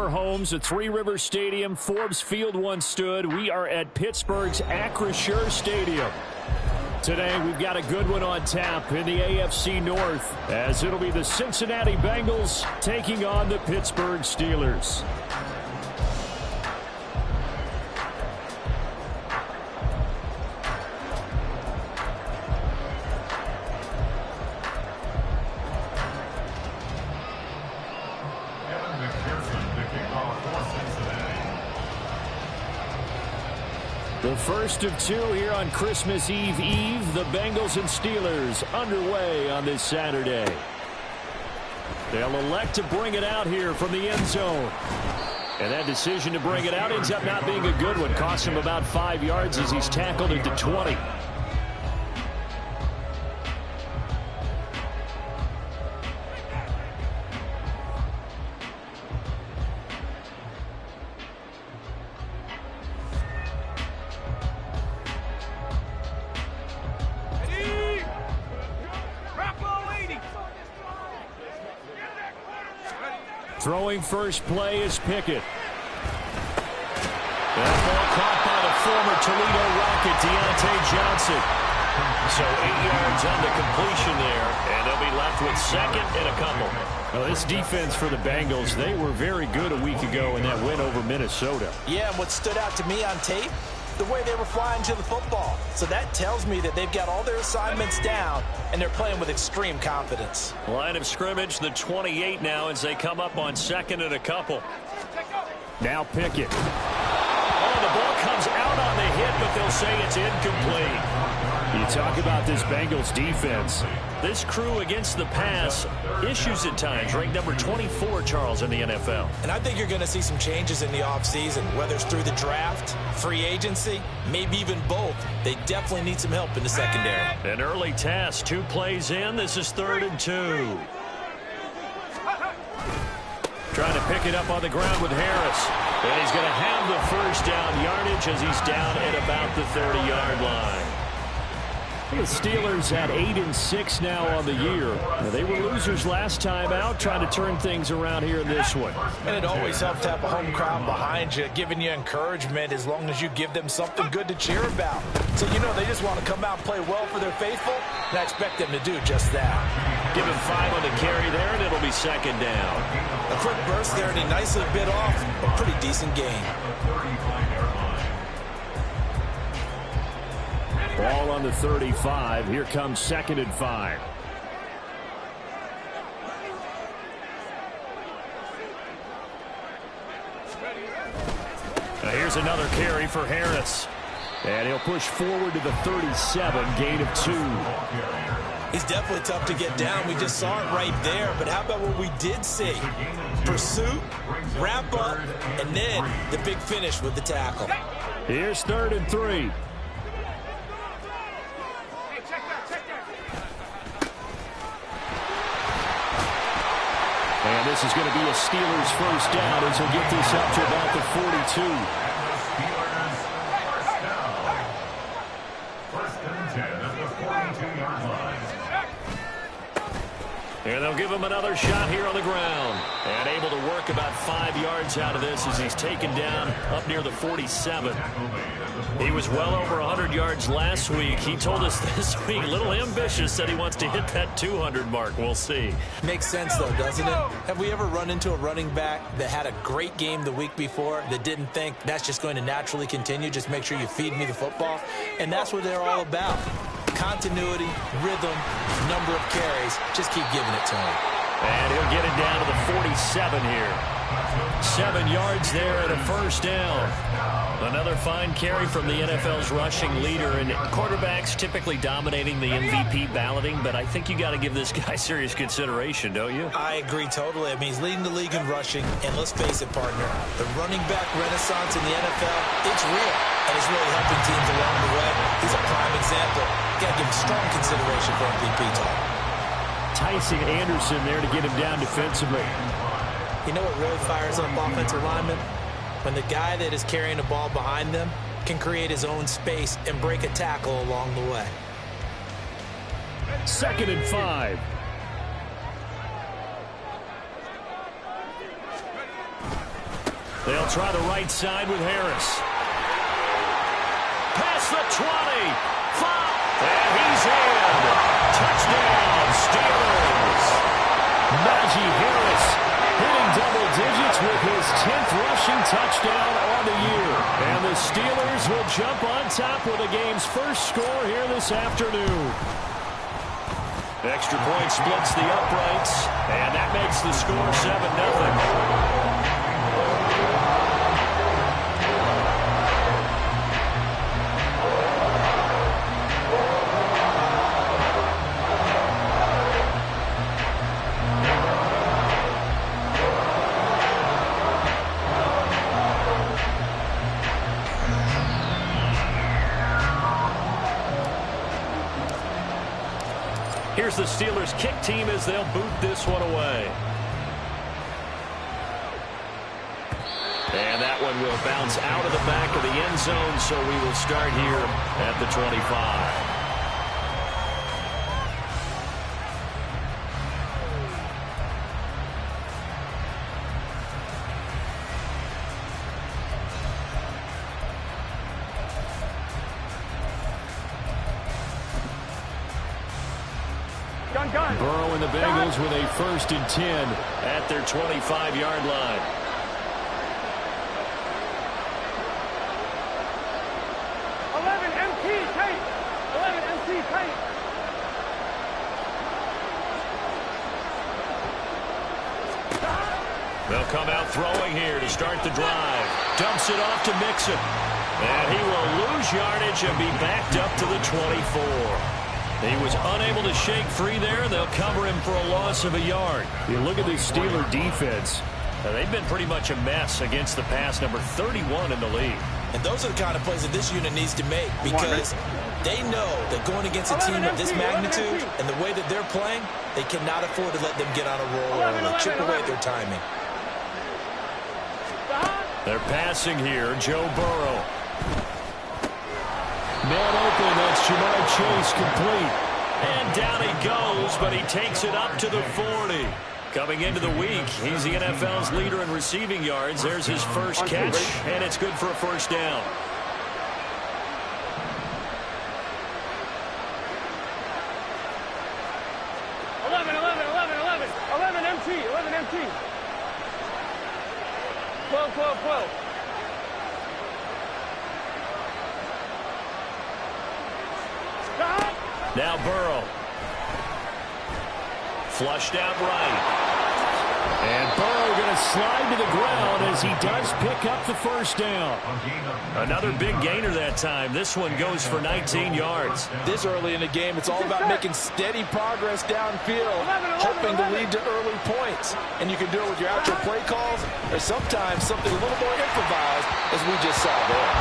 Homes at Three Rivers Stadium, Forbes Field once stood. We are at Pittsburgh's Acrisure Stadium. Today we've got a good one on tap in the AFC North, as it'll be the Cincinnati Bengals taking on the Pittsburgh Steelers. The first of two here on Christmas Eve. The Bengals and Steelers underway on this Saturday. They'll elect to bring it out here from the end zone. And that decision to bring it out ends up not being a good one. Costs him about 5 yards as he's tackled into 20. Throwing first play is Pickett. That ball caught by the former Toledo Rocket, Deontay Johnson. So 8 yards on the completion there, and they'll be left with second and a couple. Well, this defense for the Bengals, they were very good a week ago in that win over Minnesota. Yeah, and what stood out to me on tape, the way they were flying to the football. So that tells me that they've got all their assignments down, and they're playing with extreme confidence. Line of scrimmage, the 28 now, as they come up on second and a couple. Now Pickett. Oh, the ball comes out on the hit, but they'll say it's incomplete. You talk about this Bengals defense. This crew against the pass, issues at times, ranked number 24, Charles, in the NFL. And I think you're going to see some changes in the offseason, whether it's through the draft, free agency, maybe even both. They definitely need some help in the secondary. An early task, 2 plays in. This is 3rd and 2. Trying to pick it up on the ground with Harris. And he's going to have the first down yardage as he's down at about the 30-yard line. The Steelers at 8-6 now on the year. Now, they were losers last time out, trying to turn things around here in this one. And it always helps to have a home crowd behind you, giving you encouragement as long as you give them something good to cheer about. So, you know, they just want to come out and play well for their faithful, and I expect them to do just that. Give him 5 on the carry there, and it'll be second down. A quick burst there, and he nicely bit off a pretty decent gain. Ball on the 35. Here comes 2nd and 5. Now here's another carry for Harris. And he'll push forward to the 37, gain of 2. He's definitely tough to get down. We just saw it right there. But how about what we did see? Pursuit, wrap up, and then the big finish with the tackle. Here's 3rd and 3. And this is going to be a Steelers first down as he'll get this up to about the 42. First and 10 at the 42-yard line. And they'll give him another shot here on the ground. And able to work about 5 yards out of this as he's taken down up near the 47. He was well over 100 yards last week. He told us this week, a little ambitious, said he wants to hit that 200 mark. We'll see. Makes sense, though, doesn't it? Have we ever run into a running back that had a great game the week before that didn't think that's just going to naturally continue? Just make sure you feed me the football. And that's what they're all about. Continuity, rhythm, number of carries. Just keep giving it to him. And he'll get it down to the 47 here. 7 yards there and a first down. Another fine carry from the NFL's rushing leader, and quarterbacks typically dominating the MVP balloting, but I think you got to give this guy serious consideration, don't you? I agree totally. I mean, he's leading the league in rushing, and let's face it, partner, the running back renaissance in the NFL, it's real, and it's really helping teams along the way. He's a prime example. Got to give him strong consideration for MVP talk. Tyson Anderson there to get him down defensively. You know what really fires up offensive linemen? When the guy that is carrying the ball behind them can create his own space and break a tackle along the way. 2nd and 5. They'll try the right side with Harris. Past the 20. 5. And he's in. Touchdown, Steelers. Najee Harris hitting double digits with his 10th rushing touchdown on the year. And the Steelers will jump on top with the game's first score here this afternoon. Extra point splits the uprights, and that makes the score 7-0. Here's the Steelers kick team as they'll boot this one away. And that one will bounce out of the back of the end zone, so we will start here at the 25. Burrow and the Bengals with a 1st and 10 at their 25-yard line. They'll come out throwing here to start the drive. Dumps it off to Mixon. And he will lose yardage and be backed up to the 24. He was unable to shake free there. They'll cover him for a loss of a yard. You look at this Steeler defense. They've been pretty much a mess against the pass, number 31 in the league. And those are the kind of plays that this unit needs to make, because they know that going against a team of this magnitude and the way that they're playing, they cannot afford to let them get on a roll or chip away at their timing. They're passing here. Joe Burrow. Man open, that's Jamar Chase, complete. And down he goes, but he takes it up to the 40. Coming into the week, he's the NFL's leader in receiving yards. There's his first catch, and it's good for a first down. Eleven MT. 12. Now Burrow. Flushed out right. And Burrow going to slide to the ground as he does pick up the first down. Another big gainer that time. This one goes for 19 yards. This early in the game, it's all about making steady progress downfield, hoping to lead to early points. And you can do it with your actual play calls, or sometimes something a little more improvised, as we just saw there.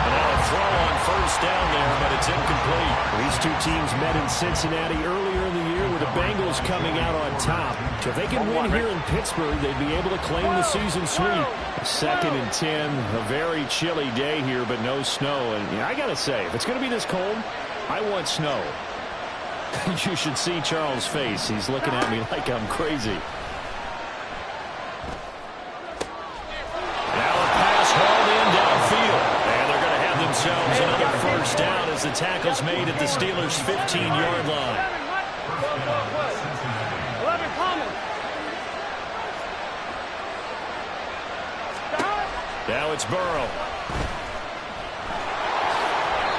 And now a throw on first down there, but it's incomplete. These two teams met in Cincinnati earlier in the year with the Bengals coming out on top. So if they can win here in Pittsburgh, they'd be able to claim the season sweep. 2nd and 10, a very chilly day here, but no snow. And I got to say, if it's going to be this cold, I want snow. You should see Charles' face. He's looking at me like I'm crazy. Now a pass hauled in downfield. And they're going to have themselves another first down as the tackle's made at the Steelers' 15-yard line. 11 common. Now it's Burrow.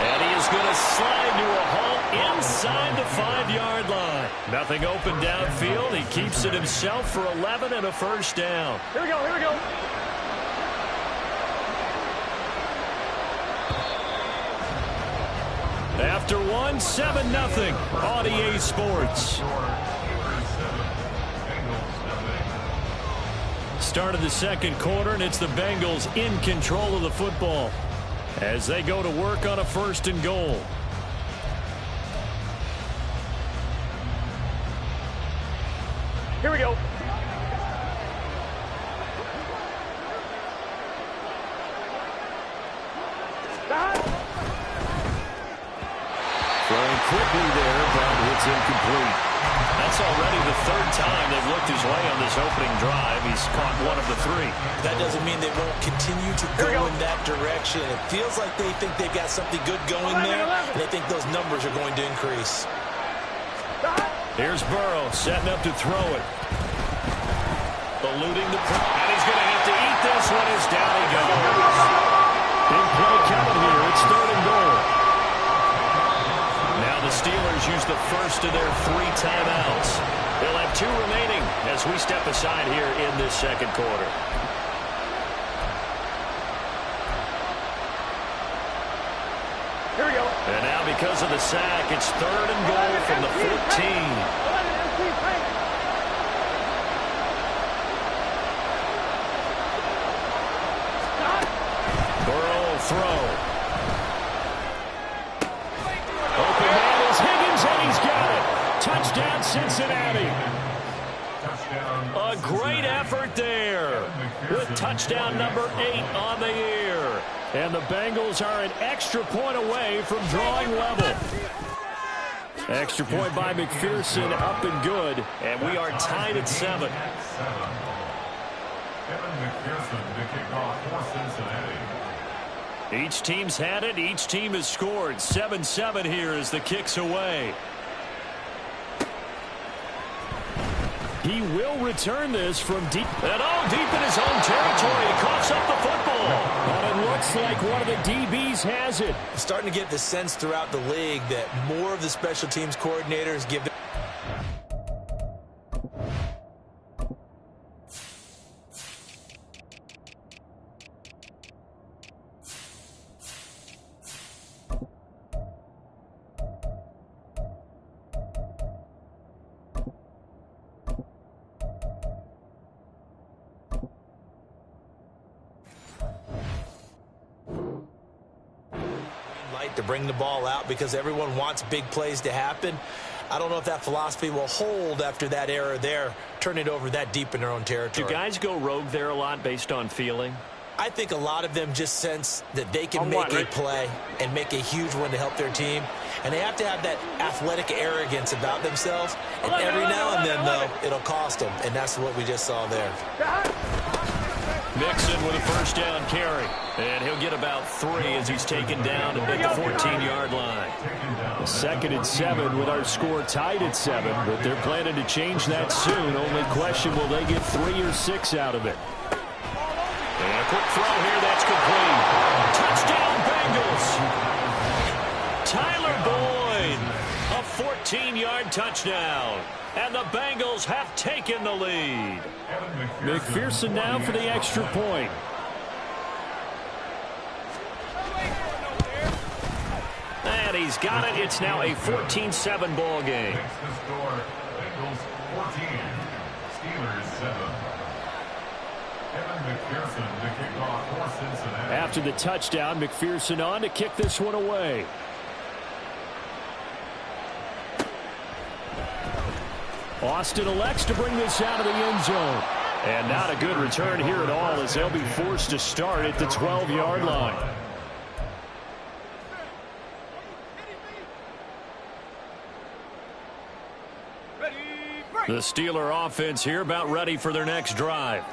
And he is going to slide to a halt inside the 5-yard line. Nothing open downfield. He keeps it himself for 11 and a first down. Here we go. After one, 7-0 on EA Sports. Start of the second quarter, and it's the Bengals in control of the football as they go to work on a 1st and goal. Here we go. Throwing quickly there, but it's incomplete. That's That's already the third time they've looked his way on this opening drive. He's caught one of the three. That doesn't mean they won't continue to go in that direction. It feels like they think they've got something good going there, and they think those numbers are going to increase. Here's Burrow setting up to throw it. Eluding the pressure. And he's going to have to eat this one as down he goes. Big play coming here. It's 3rd and goal. Now the Steelers use the first of their 3 timeouts. They'll have 2 remaining as we step aside here in this second quarter. Here we go. And now because of the sack, it's 3rd and goal from the 14. Throw. Open man is Higgins, and he's got it. Touchdown, Cincinnati. A great effort there with touchdown number 8 on the year. And the Bengals are an extra point away from drawing level. Extra point by McPherson, up and good. And we are tied at 7. Kevin McPherson to kick off for Cincinnati. Each team's had it. Each team has scored. 7-7 here as the kick's away. He will return this from deep. And deep in his own territory. He coughs up the football. And it looks like one of the DBs has it. Starting to get the sense throughout the league that more of the special teams coordinators give them. To bring the ball out because everyone wants big plays to happen. I don't know if that philosophy will hold after that error there, turn it over that deep in their own territory. Do guys go rogue there a lot based on feeling? I think a lot of them just sense that they can make a play and make a huge one to help their team. And they have to have that athletic arrogance about themselves. And every now and then, though, it'll cost them. And that's what we just saw there. Mixon with a first down carry. And he'll get about 3 as he's taken down at the 14-yard line. 2nd and 7 with our score tied at 7. But they're planning to change that soon. Only question, will they get 3 or 6 out of it? And a quick throw here. That's complete. Touchdown, Bengals. Tyler Boyd. A 14-yard touchdown. And the Bengals have taken the lead. McPherson now for the extra point. And he's got it. It's now a 14-7 ball game. The score, Bengals 14, Steelers 7. Kevin McPherson to kick off for Cincinnati. After the touchdown, McPherson on to kick this one away. Austin elects to bring this out of the end zone. And not a good return here at all as they'll be forced to start at the 12-yard line. The Steeler offense here about ready for their next drive.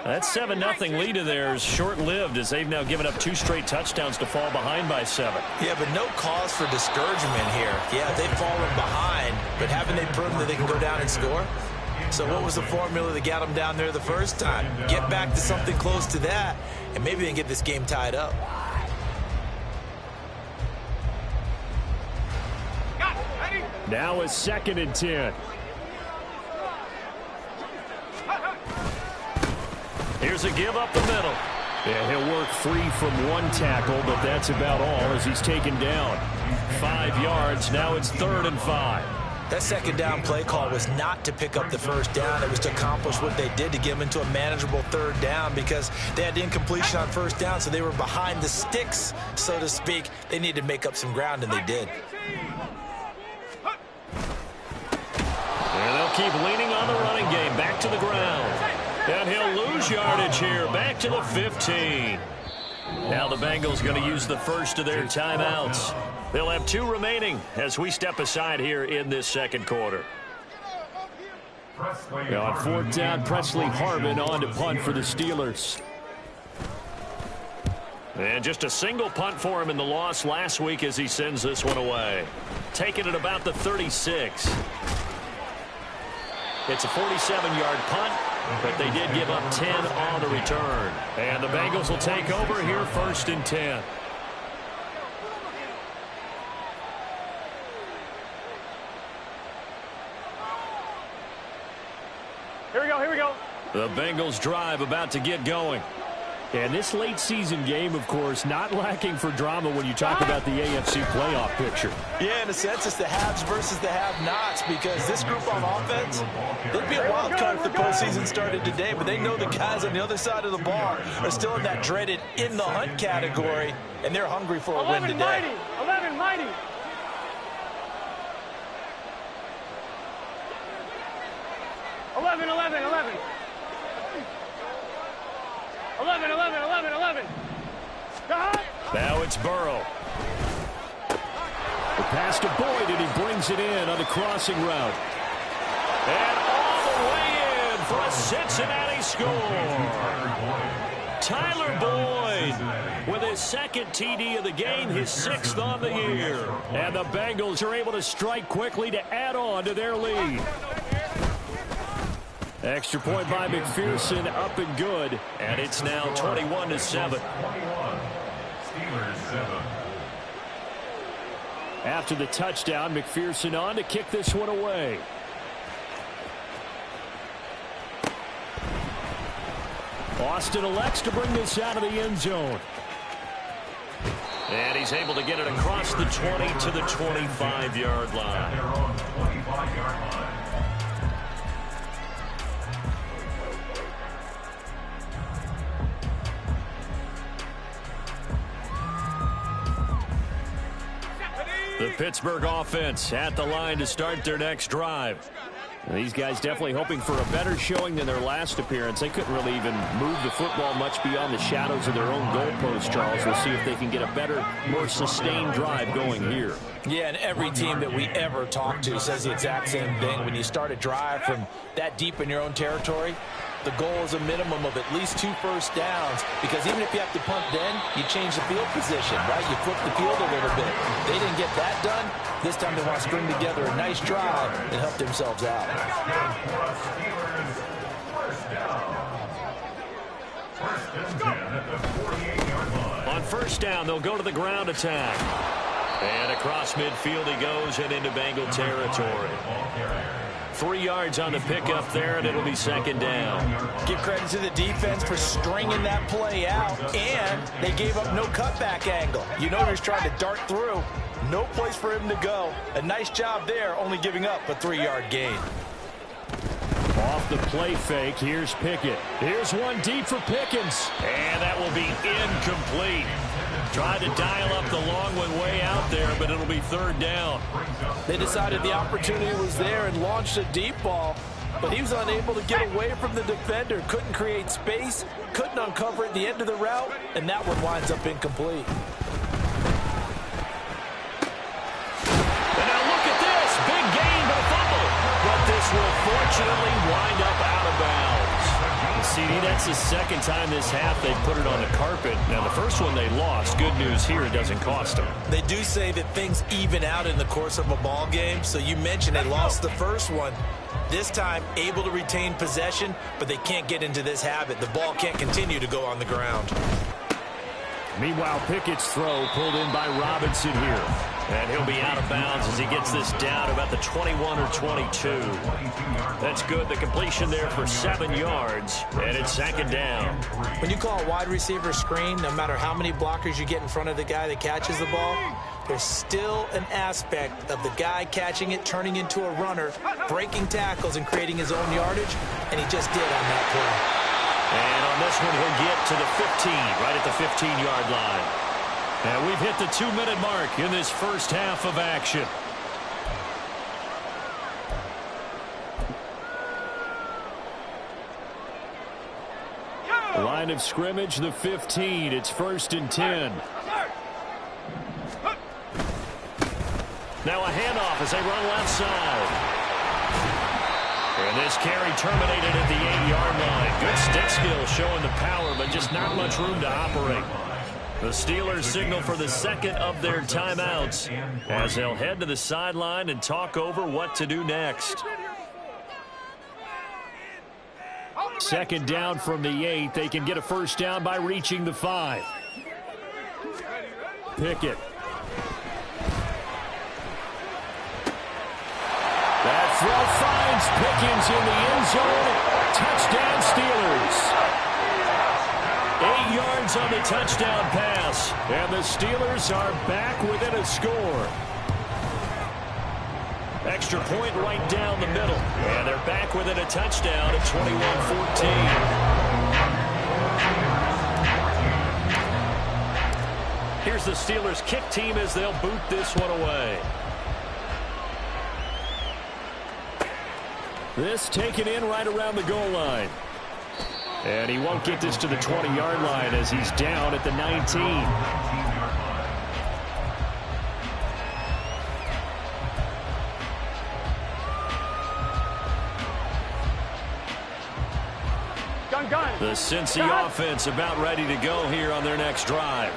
That 7-0 lead of theirs short-lived as they've now given up 2 straight touchdowns to fall behind by 7. Yeah, but no cause for discouragement here. Yeah, they've fallen behind, but haven't they proven that they can go down and score? So what was the formula that got them down there the first time? Get back to something close to that, and maybe they can get this game tied up. Now a 2nd and 10. Here's a give up the middle. Yeah, he'll work free from 1 tackle, but that's about all as he's taken down. 5 yards. Now it's 3rd and 5. That 2nd down play call was not to pick up the first down. It was to accomplish what they did to get them into a manageable 3rd down because they had incompletion on 1st down, so they were behind the sticks, so to speak. They needed to make up some ground, and they did. And they'll keep leaning on the running game. Back to the ground. And he'll lose yardage here. Back to the 15. Now the Bengals going to use the first of their timeouts. They'll have 2 remaining as we step aside here in this second quarter. Now on fourth down, Presley Harvin on to punt for the Steelers. And just a single punt for him in the loss last week as he sends this one away. Taking it about the 36. It's a 47-yard punt, but they did give up 10 on the return. And the Bengals will take over here, 1st and 10. Here we go. The Bengals drive about to get going. And this late season game, of course, not lacking for drama when you talk about the AFC playoff picture. Yeah, in a sense, it's the haves versus the have-nots, because this group on offense, they'd be a wild card if the postseason started today, but they know the guys on the other side of the ball are still in that dreaded in-the-hunt category, and they're hungry for a win today. 11 mighty. 11. 11. Now it's Burrow. The pass to Boyd, and he brings it in on the crossing route. And all the way in for a Cincinnati score. Tyler Boyd with his 2nd TD of the game, his 6th on the year. And the Bengals are able to strike quickly to add on to their lead. Extra point by McPherson, up and good, and it's now 21-7. After the touchdown, McPherson on to kick this one away. Austin elects to bring this out of the end zone. And he's able to get it across the 20 to the 25-yard line. The Pittsburgh offense at the line to start their next drive. And these guys definitely hoping for a better showing than their last appearance. They couldn't really even move the football much beyond the shadows of their own goalpost, Charles. We'll see if they can get a better, more sustained drive going here. Yeah, and every team that we ever talk to says the exact same thing. When you start a drive from that deep in your own territory, the goal is a minimum of at least 2 first downs, because even if you have to punt then, you change the field position, right? You flip the field a little bit. They didn't get that done. This time they want to string together a nice drive and help themselves out. On first down, they'll go to the ground attack. And across midfield he goes and into Bengal territory. 3 yards on the pickup there, and it'll be 2nd down. Give credit to the defense for stringing that play out, and they gave up no cutback angle. You know he was trying to dart through. No place for him to go. A nice job there, only giving up a 3-yard gain. Off the play fake, here's Pickett. Here's one deep for Pickens, and that will be incomplete. Tried to dial up the long one way out there, but it'll be 3rd down. They decided the opportunity was there and launched a deep ball, but he was unable to get away from the defender. Couldn't create space, couldn't uncover at the end of the route, and that one winds up incomplete. And now look at this. Big gain, but a fumble. But this will fortunately wind up out of bounds. CD, that's the 2nd time this half they put it on the carpet. Now, the first one they lost. Good news here, it doesn't cost them. They do say that things even out in the course of a ball game. So you mentioned they lost the first one. This time, able to retain possession, but they can't get into this habit. The ball can't continue to go on the ground. Meanwhile, Pickett's throw pulled in by Robinson here. And he'll be out of bounds as he gets this down about the 21 or 22. That's good. The completion there for 7 yards, and it's 2nd down. When you call a wide receiver screen, no matter how many blockers you get in front of the guy that catches the ball, there's still an aspect of the guy catching it, turning into a runner, breaking tackles and creating his own yardage, and he just did on that play. And on this one, he'll get to the 15, right at the 15-yard line. And we've hit the 2-minute mark in this first half of action. Line of scrimmage, the 15. It's 1st and 10. Now a handoff as they run left side. And this carry terminated at the 8-yard line. Good stick skill showing the power, but just not much room to operate. The Steelers signal for the second of their timeouts as they'll head to the sideline and talk over what to do next. Second down from the 8. They can get a first down by reaching the 5. Pickett. That throw finds Pickens in the end zone. Touchdown Steelers. 8 yards on the touchdown pass. And the Steelers are back within a score. Extra point right down the middle. And they're back within a touchdown at 21-14. Here's the Steelers kick team as they'll boot this one away. This taken in right around the goal line. And he won't get this to the 20-yard line as he's down at the 19. The Cincy offense about ready to go here on their next drive.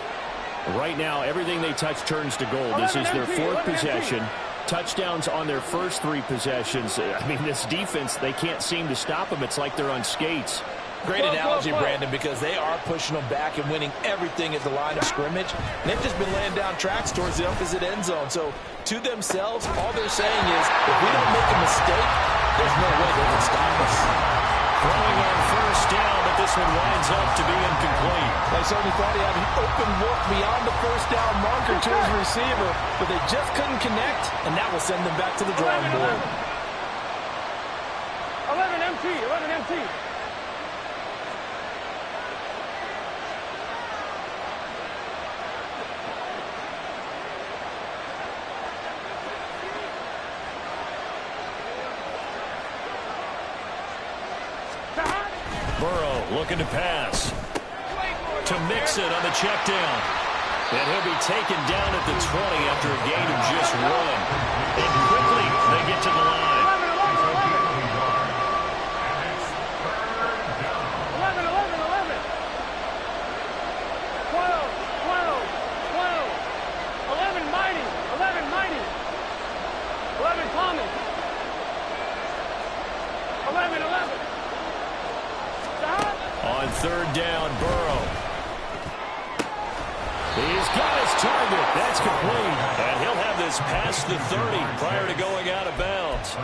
Right now, everything they touch turns to gold. This is their 4th possession. Touchdowns on their first 3 possessions. I mean, this defense, they can't seem to stop them. It's like they're on skates. Great analogy, Brandon, because they are pushing them back and winning everything at the line of scrimmage. And they've just been laying down tracks towards the opposite end zone. So, to themselves, all they're saying is, if we don't make a mistake, there's no way they can stop us. Throwing on first down, but this one winds up to be incomplete. They certainly thought he had an open look beyond the first down marker to his receiver, but they just couldn't connect, and that will send them back to the drawing board. 11 MT, 11 MT. Burrow looking to pass. To Mixon on the check down. And he'll be taken down at the 20 after a gain of just 1. And quickly they get to the line. 11, 11, 11. 12, 12, 12. 11 mighty, 11 mighty. 11 Tommy. 11, 11. On third down, Burrow. He's got his target. That's complete. And he'll have this past the 30 prior to going out of bounds.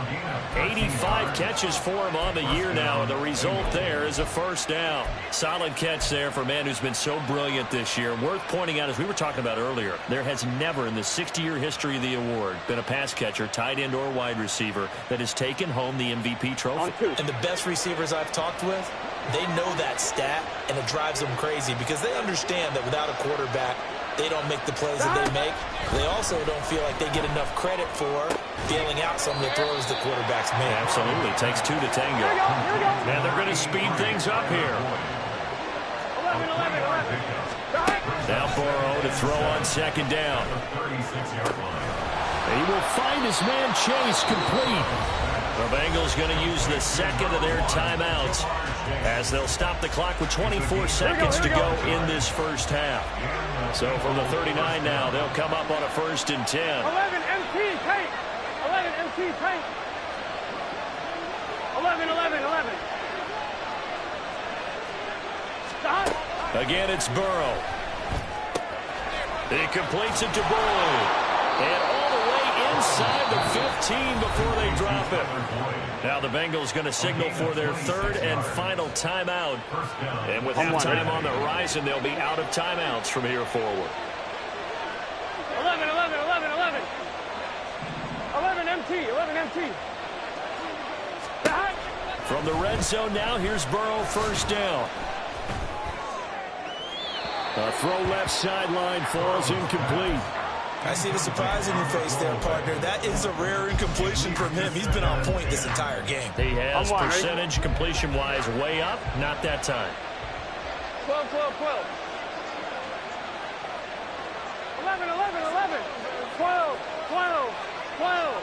85 catches for him on the year now, and the result there is a first down. Solid catch there for a man who's been so brilliant this year. Worth pointing out, as we were talking about earlier, there has never in the 60-year history of the award been a pass catcher, tight end, or wide receiver that has taken home the MVP trophy. And the best receivers I've talked with, they know that stat, and it drives them crazy because they understand that without a quarterback, they don't make the plays that they make. They also don't feel like they get enough credit for bailing out some of the throws the quarterbacks make. Absolutely. It takes 2 to tango. Here we go. And they're going to speed things up here. 11, 11, 11. Now Burrow to throw on second down. He will find his man Chase complete. The Bengals going to use the second of their timeouts as they'll stop the clock with 24 seconds to go in this first half. So from the 39 now, they'll come up on a 1st and 10. 11 MT tank. 11 MT tank. 11, 11, 11. Stop. Again, it's Burrow. He completes it to Bull. And all the way inside the 15 before they drop it. Now the Bengals going to signal for their 3rd and final timeout. And with halftime on the horizon, they'll be out of timeouts from here forward. 11, 11, 11, 11. 11 MT, 11 MT. Stop. From the red zone now, here's Burrow, first down. A throw left sideline falls incomplete. I see the surprise in your face there, partner. That is a rare incompletion from him. He's been on point this entire game. He has percentage completion-wise way up. Not that time. 12, 12, 12. 11, 11, 11. 12, 12, 12.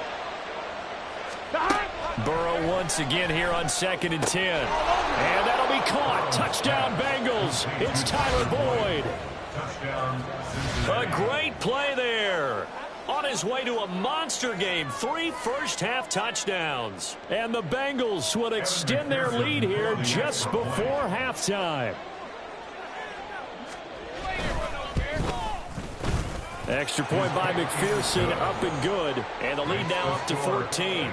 Burrow once again here on 2nd and 10. And that'll be caught. Touchdown, Bengals. It's Tyler Boyd. A great play there. On his way to a monster game. 3 first-half touchdowns. And the Bengals will extend their lead here just before halftime. Extra point by McPherson, up and good. And the lead now up to 14.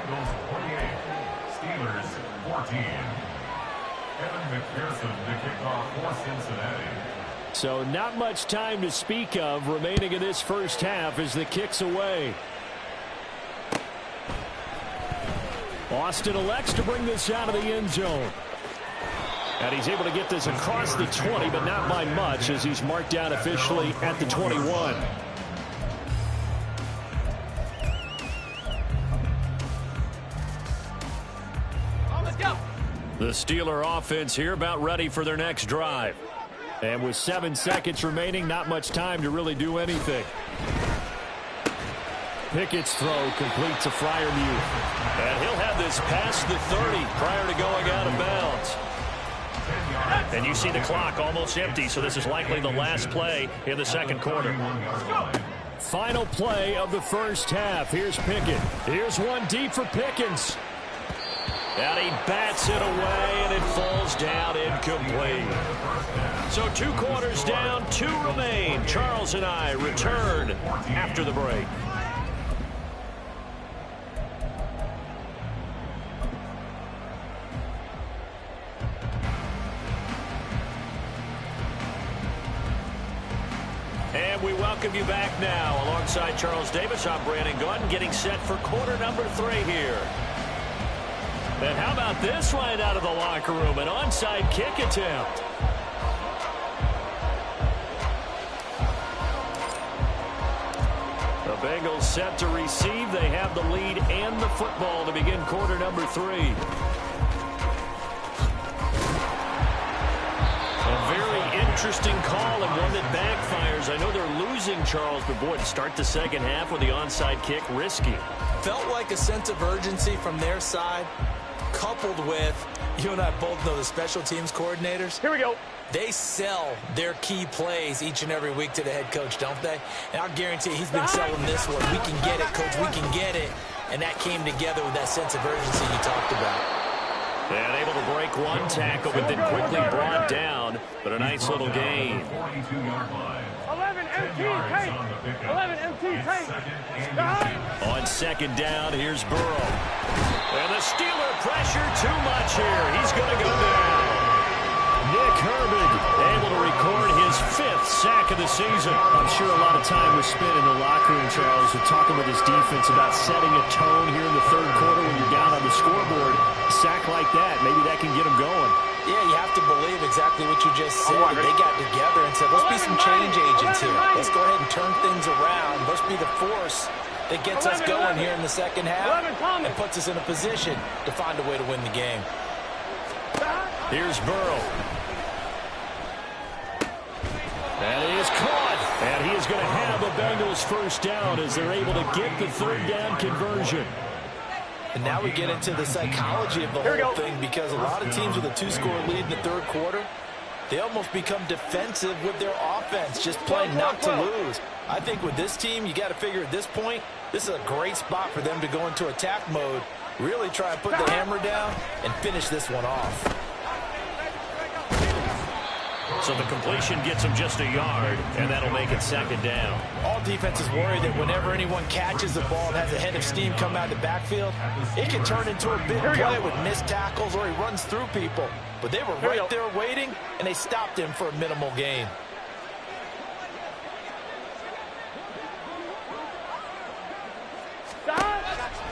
Steelers 14. Evan McPherson to kick off for Cincinnati. So not much time to speak of remaining in this first half as the kick's away. Austin elects to bring this out of the end zone. And he's able to get this across the 20, but not by much as he's marked down officially at the 21. The Steeler offense here about ready for their next drive. And with 7 seconds remaining, not much time to really do anything. Pickett's throw completes to Freiermuth. And he'll have this past the 30 prior to going out of bounds. And you see the clock almost empty, so this is likely the last play in the second quarter. Final play of the first half. Here's Pickett. Here's one deep for Pickens. And he bats it away, and it falls down incomplete. So 2 quarters down, 2 remain. Charles and I return after the break. And we welcome you back now. Alongside Charles Davis, I'm Brandon Gaudin, getting set for quarter number 3 here. And how about this right out of the locker room? An onside kick attempt. The Bengals set to receive. They have the lead and the football to begin quarter number 3. A very interesting call and one that backfires. I know they're losing, Charles, but boy, to start the second half with the onside kick, risky. Felt like a sense of urgency from their side, coupled with, you and I both know the special teams coordinators. Here we go. They sell their key plays each and every week to the head coach, don't they? And I'll guarantee he's been selling this one. We can get it, coach, we can get it. And that came together with that sense of urgency you talked about. And able to break one tackle, but then quickly brought down. But a nice little gain. 42-yard line. 11 MT tank. 11 MT tank. On second down, here's Burrow. And the Steeler pressure too much here. He's going to go down. Nick Herbig able to record his 5th sack of the season. I'm sure a lot of time was spent in the locker room, Charles, and talking with his defense about setting a tone here in the third quarter when you're down on the scoreboard. A sack like that, maybe that can get him going. Yeah, you have to believe exactly what you just said. They got together and said, let's be some change agents here. Let's go ahead and turn things around. Let's be the force that gets us going here in the second half and puts us in a position to find a way to win the game. Here's Burrow. And he is caught. And he is going to have a Bengals first down as they're able to get the third down conversion. And now we get into the psychology of the whole thing, because a lot of teams with a 2-score lead in the third quarter, they almost become defensive with their offense, just playing not to lose. I think with this team, you got to figure at this point, this is a great spot for them to go into attack mode, really try and put the hammer down and finish this one off. So the completion gets him just a yard, and that'll make it second down. All defenses worry that whenever anyone catches the ball and has a head of steam come out of the backfield, it can turn into a big play with missed tackles or he runs through people. But they were right there waiting, and they stopped him for a minimal gain.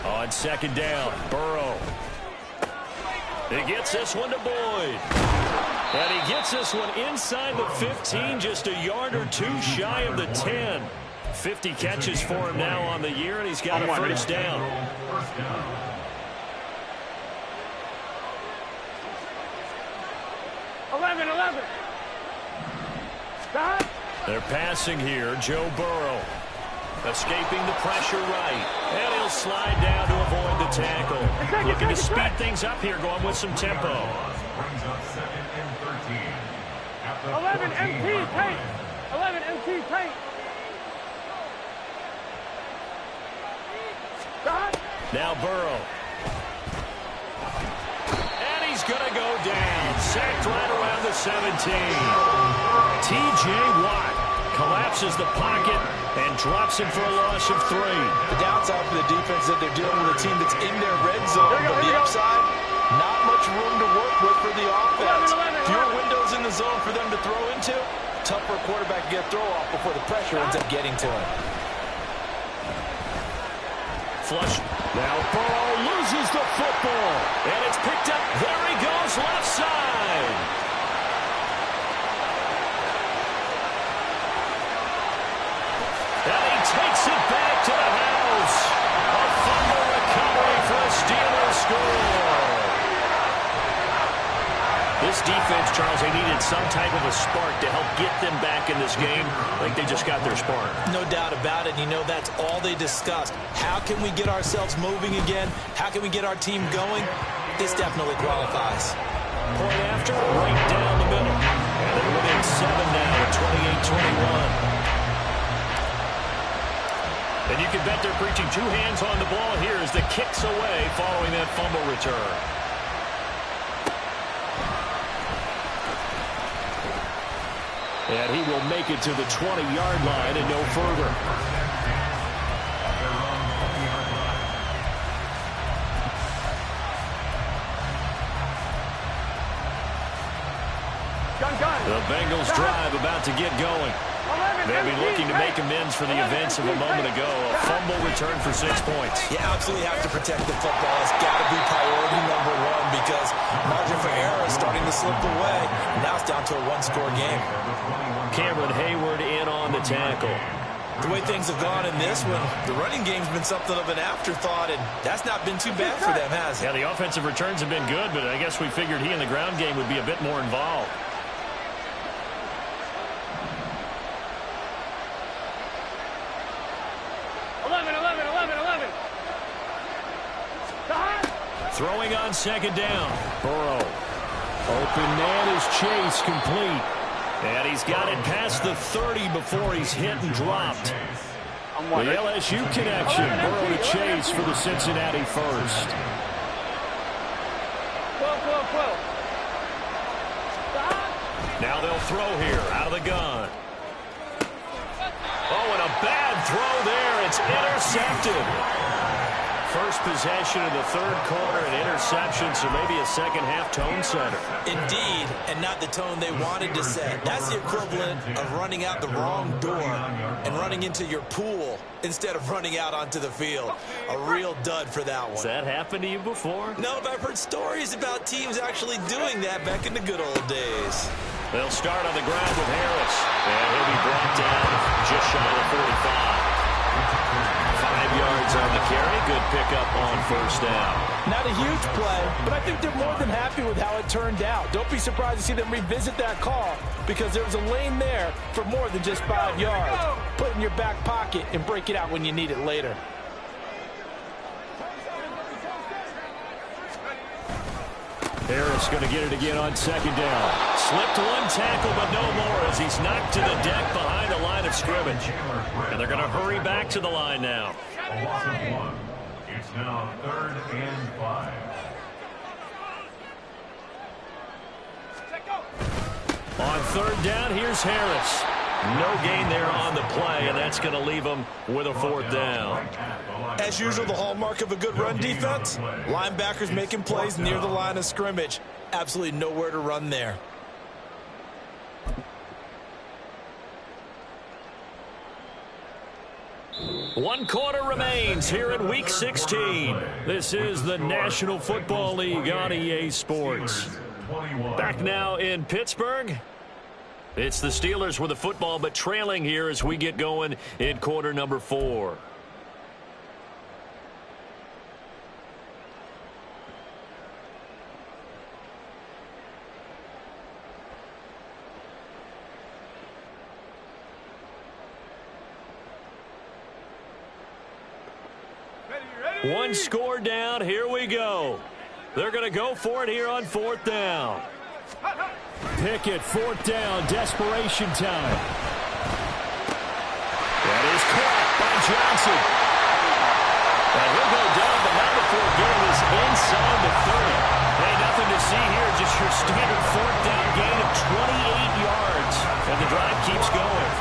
On second down, Burrow. He gets this one to Boyd. And he gets this one inside the 15, just a yard or two shy of the 10. 50 catches for him now on the year, and he's got a first down. They're passing here, Joe Burrow. Escaping the pressure right. And he'll slide down to avoid the tackle. Looking to speed things up here, going with some tempo. Brings up second and 13. At the 11 14 MT yard paint. line. 11 MT paint. Now Burrow. And he's going to go down. Sacked right around the 17. T.J. Watt collapses the pocket and drops him for a loss of 3. The downside for the defense is that they're dealing with a team that's in their red zone, but the upside, not much room to work with for the offense. Fewer windows in the zone for them to throw into. Tough for a quarterback to get a throw off before the pressure ends up getting to him. Flush. Now Burrow loses the football. And it's picked up. There he goes, left side. And he takes it back to the house. A fumble recovery for a Steelers score. This defense, Charles, they needed some type of a spark to help get them back in this game. Like they just got their spark. No doubt about it. You know, that's all they discussed. How can we get ourselves moving again? How can we get our team going? This definitely qualifies. Point after, right down the middle. And they're within 7 now at 28-21. And you can bet they're preaching 2 hands on the ball here as the kick's away following that fumble return. And he will make it to the 20-yard line and no further. The Bengals drive about to get going. They'll be looking to make amends for the events of a moment ago. A fumble return for 6 points. You absolutely have to protect the football. It's got to be priority number 1 because margin for error is starting to slip away. Now it's down to a 1-score game. Cameron Hayward in on the tackle. The way things have gone in this one, the running game's been something of an afterthought, and that's not been too bad for them, has it? Yeah, the offensive returns have been good, but I guess we figured he in the ground game would be a bit more involved. Throwing on second down. Burrow. Open man is Chase, complete. And he's got it past the 30 before he's hit and dropped. The LSU connection. Burrow to Chase for the Cincinnati first. 12. Now they'll throw here out of the gun. Oh, and a bad throw there. It's intercepted. First possession of the third quarter, an interception, so maybe a second-half tone setter. Indeed, and not the tone they wanted to set. That's the equivalent of running out the wrong door and running into your pool instead of running out onto the field. A real dud for that one. Has that happened to you before? No, but I've heard stories about teams actually doing that back in the good old days. They'll start on the ground with Harris, and he'll be brought down just shy of 45. 5 yards on the carry. Good pickup on first down. Not a huge play, but I think they're more than happy with how it turned out. Don't be surprised to see them revisit that call because there was a lane there for more than just 5 yards. Put it in your back pocket and break it out when you need it later. Harris going to get it again on second down. Slipped one tackle, but no more as he's knocked to the deck behind the line of scrimmage. And they're going to hurry back to the line now. A loss of 1. It's now 3rd and 5. On third down, here's Harris. No gain there on the play, and that's going to leave him with a fourth down. As usual, the hallmark of a good run defense, linebackers making plays near the line of scrimmage. Absolutely nowhere to run there. One quarter remains here in Week 16. This is the National Football League on EA Sports. Back now in Pittsburgh. It's the Steelers with the football, but trailing here as we get going in quarter number 4. One score down. Here we go. They're going to go for it here on 4th down. Pickett, 4th down, desperation time. That is caught by Johnson. And he'll go down, but not before getting this inside the 30. Hey, nothing to see here, just your standard 4th down gain of 28 yards. And the drive keeps going.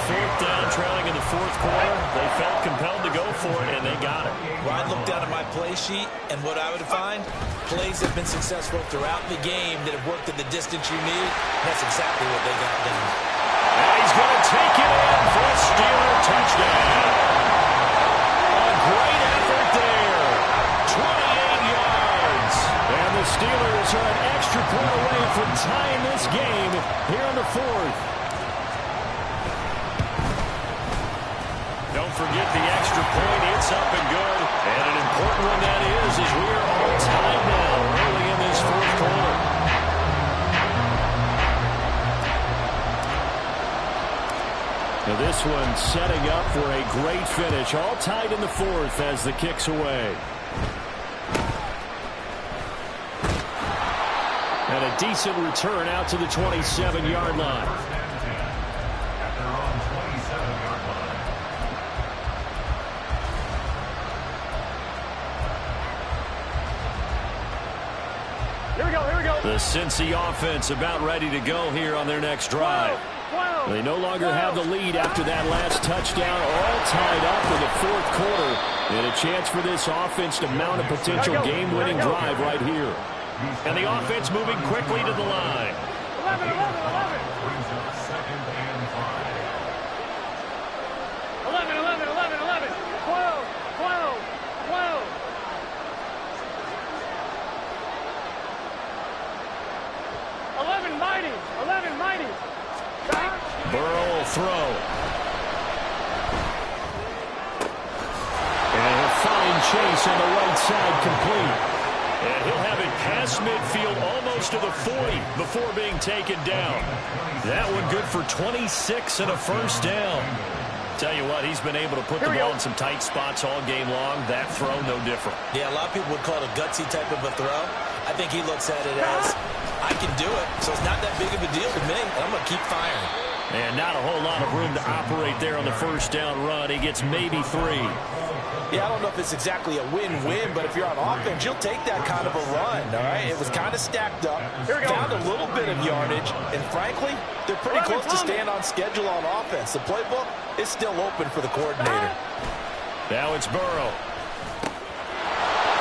4th down, trailing in the 4th quarter. They felt compelled to go for it, and they got it. Well, I'd look down at my play sheet, and what I would find, plays have been successful throughout the game that have worked at the distance you need. That's exactly what they got done. And he's going to take it in for a Steeler touchdown. A great effort there. 28 yards. And the Steelers are an extra point away from tying this game here in the 4th. Don't forget the extra point. It's up and good. And an important one that is, as we are all tied now early in this 4th quarter. Now this one setting up for a great finish. All tied in the 4th as the kick's away. And a decent return out to the 27-yard line. At their own 27-yard line. Here we go, here we go. The Cincy offense about ready to go here on their next drive. They no longer have the lead after that last touchdown, all tied up in the 4th quarter. And a chance for this offense to mount a potential game-winning drive right here. And the offense moving quickly to the line. 11, 11, 11. Brings up 2nd and 5. 11, 11, 11, 11. 12, 12, 12. 11 mighty, 11 mighty. Burrow will throw. And he'll find Chase on the right side complete. And he'll have it past midfield almost to the 40 before being taken down. That one good for 26 and a first down. Tell you what, he's been able to put the ball in some tight spots all game long. That throw, no different. Yeah, a lot of people would call it a gutsy type of a throw. I think he looks at it as, I can do it, so it's not that big of a deal to me, and I'm going to keep firing. And not a whole lot of room to operate there on the first down run. He gets maybe 3. Yeah, I don't know if it's exactly a win-win, but if you're on offense, you'll take that kind of a run, all right? It was kind of stacked up, found a little bit of yardage, and frankly, they're pretty close to staying on schedule on offense. The playbook is still open for the coordinator. Now it's Burrow.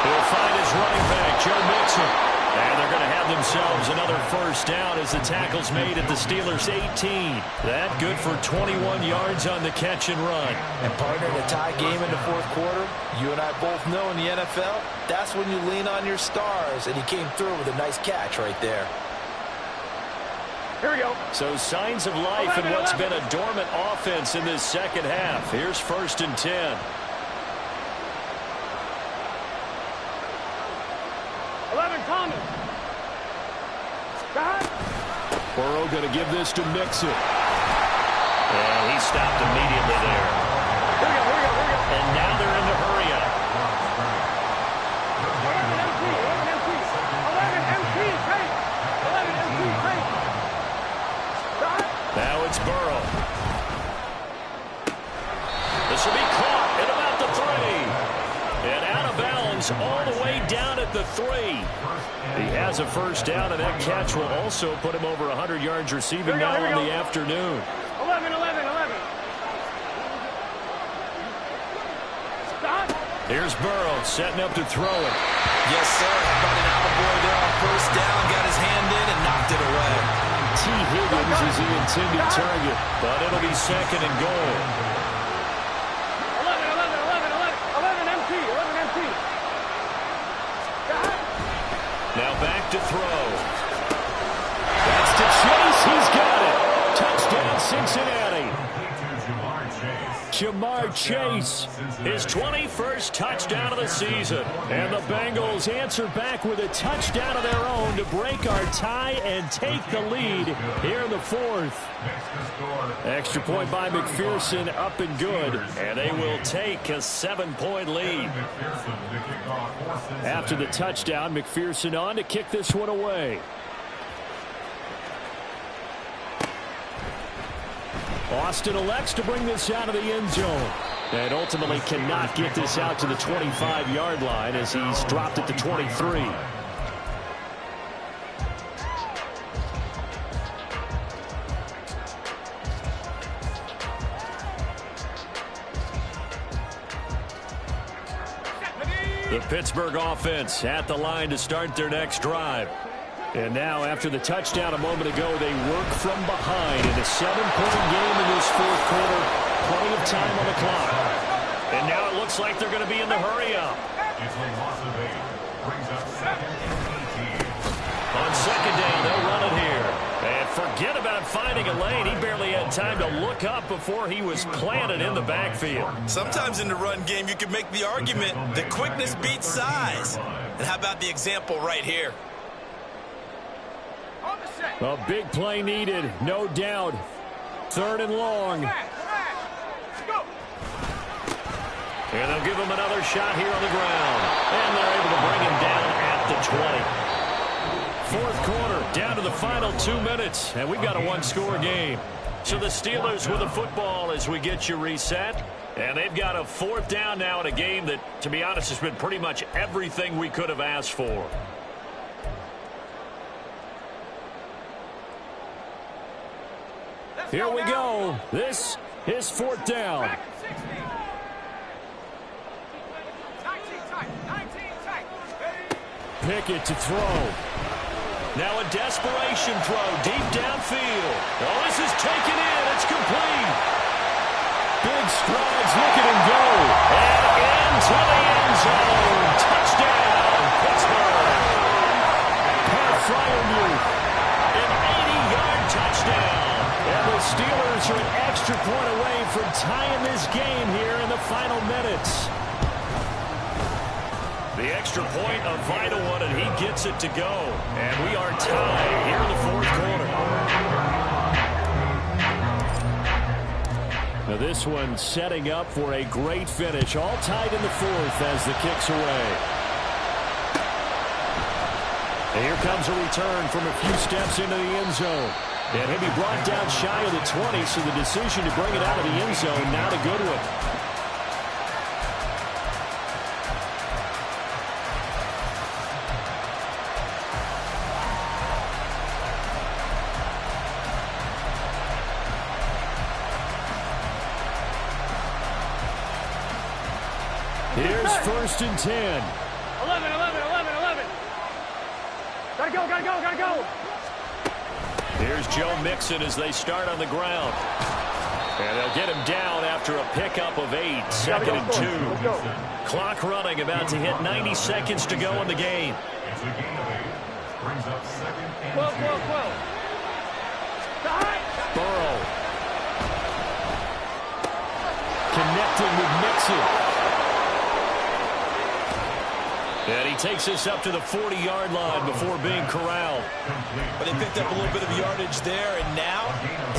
He'll find his running back, Joe Mixon. And they're going to have themselves another first down as the tackle's made at the Steelers' 18. That good for 21 yards on the catch and run. And partner, in a tie game in the 4th quarter, you and I both know in the NFL, that's when you lean on your stars, and he came through with a nice catch right there. Here we go. So signs of life in what's been a dormant offense in this second half. Here's 1st and 10. 11, Thomas. Burrow going to give this to Mixon. And he stopped immediately there. Here we go, here we go, here we go. And now they're in the hurry up. 11 MT, 11 MT, take. 11 MT, take. Now it's Burrow. This will be caught at about the 3. And out of bounds all the way down at the 3. He has a first down, and that catch will also put him over 100 yards receiving now on the afternoon. 11, 11, 11. Stop. Here's Burrow setting up to throw it. Yes, sir. About an out-of-boy there on first down. Got his hand in and knocked it away. T. Higgins is the intended target, but it'll be 2nd and goal. 11, 11, 11, 11. 11 MT, 11 MT. Now back to throw. That's to Chase. He's got it. Touchdown, Cincinnati. Ja'Marr Chase, his 21st touchdown of the season. And the Bengals answer back with a touchdown of their own to break our tie and take the lead here in the fourth. Extra point by McPherson, up and good. And they will take a 7-point lead. After the touchdown, McPherson on to kick this one away. Austin elects to bring this out of the end zone. And ultimately cannot get this out to the 25-yard line as he's dropped it to 23. The Pittsburgh offense at the line to start their next drive. And now, after the touchdown a moment ago, they work from behind in a 7-point game in this fourth quarter. Plenty of time on the clock. And now it looks like they're going to be in the hurry-up. It's a loss of 8. Brings up 2nd and 18. On second down, they'll run it here. And forget about finding a lane. He barely had time to look up before he was planted in the backfield. Sometimes in the run game, you can make the argument that quickness beats size. And how about the example right here? A big play needed, no doubt. 3rd and long. And they'll give him another shot here on the ground. And they're able to bring him down at the 20. Fourth quarter, down to the final 2 minutes. And we've got a one-score game. So the Steelers with the football as we get you reset. And they've got a 4th down now in a game that, to be honest, has been pretty much everything we could have asked for. Here we go. This is 4th down. Pickett to throw. Now a desperation throw deep downfield. Oh, this is taken in. It's complete. Big strides, look at him go. And into the end zone. Touchdown, Pittsburgh. Pat Freiermuth, an 80-yard touchdown. And the Steelers are an extra point away from tying this game here in the final minutes. The extra point, a vital one, and he gets it to go. And we are tied here in the fourth quarter. Now this one setting up for a great finish. All tied in the fourth as the kick's away. And here comes a return from a few steps into the end zone. And he'll be brought down shy of the 20, so the decision to bring it out of the end zone, not a good one. Here's 1st and 10. 11. Gotta go. Here's Joe Mixon as they start on the ground. And they'll get him down after a pickup of 8. 2nd and 2. Clock running, about to hit 90 seconds to go in the game. It's a gain of 8. Brings up 2nd and 12. Burrow. Connecting with Mixon. And he takes us up to the 40-yard line before being corralled. But they picked up a little bit of yardage there, and now,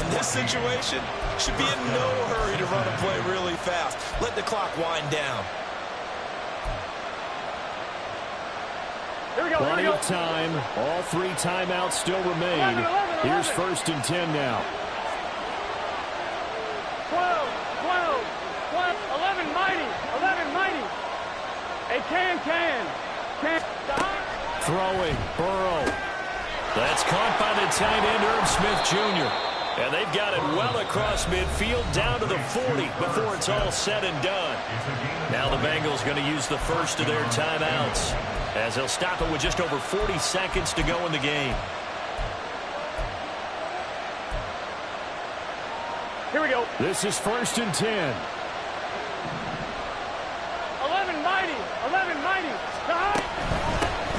in this situation, should be in no hurry to run a play really fast. Let the clock wind down. Here we go. Plenty of time. All 3 timeouts still remain. Here's 1st and 10 now. 12. 11 mighty. A can. Throwing, Burrow. That's caught by the tight end, Herb Smith Jr. And they've got it well across midfield, down to the 40 before it's all said and done. Now the Bengals going to use the first of their timeouts, as they'll stop it with just over 40 seconds to go in the game. Here we go. This is 1st and 10. 11 mighty.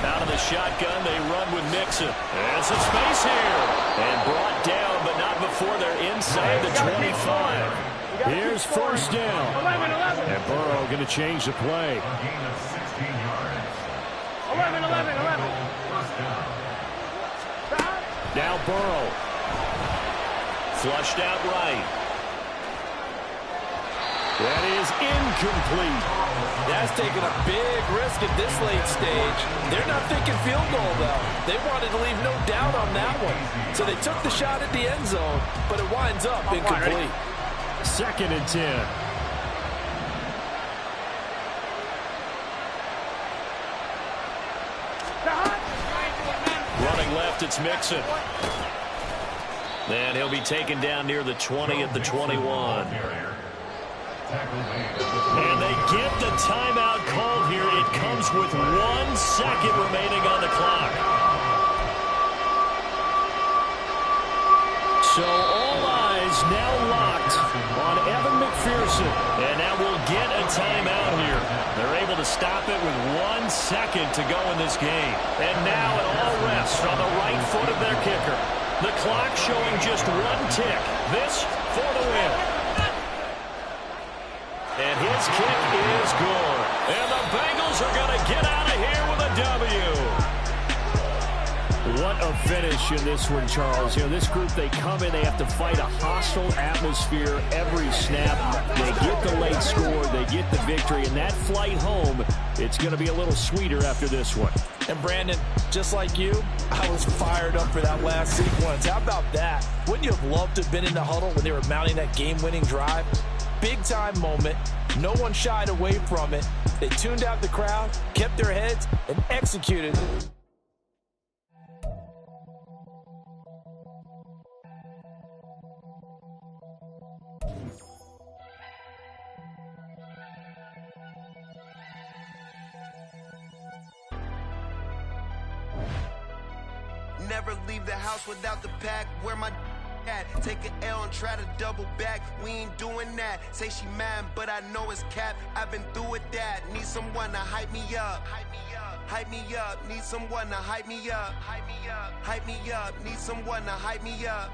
Out of the shotgun, they run with Mixon. There's some space here. And brought down, but not before they're inside the 25. Here's first down. 11. And Burrow going to change the play. A gain of 16 yards. 11. First down. Now Burrow. Flushed out right. That is incomplete. That's taking a big risk at this late stage. They're not thinking field goal, though. They wanted to leave no doubt on that one. So they took the shot at the end zone, but it winds up incomplete. 2nd and 10. Running left, it's Mixon. And he'll be taken down near the 20 at the 21. And they get the timeout called here. It comes with 1 second remaining on the clock. So all eyes now locked on Evan McPherson. And now we'll get a timeout here. They're able to stop it with 1 second to go in this game. And now it all rests on the right foot of their kicker. The clock showing just 1 tick. This for the win. And his kick is good. And the Bengals are going to get out of here with a W. What a finish in this one, Charles. You know, this group, they come in, they have to fight a hostile atmosphere every snap. They get the late score, they get the victory, and that flight home, it's going to be a little sweeter after this one. And Brandon, just like you, I was fired up for that last sequence. How about that? Wouldn't you have loved to have been in the huddle when they were mounting that game-winning drive? Big-time moment. No one shied away from it. They tuned out the crowd, kept their heads, and executed. Never leave the house without the pack. Where my at? Take an L and try to double back. We ain't doing that. Say she mad, but I know it's cap. I've been through with that. Need someone to hype me up. Hype me up. Need someone to hype me up. Hype me up. Need someone to hype me up.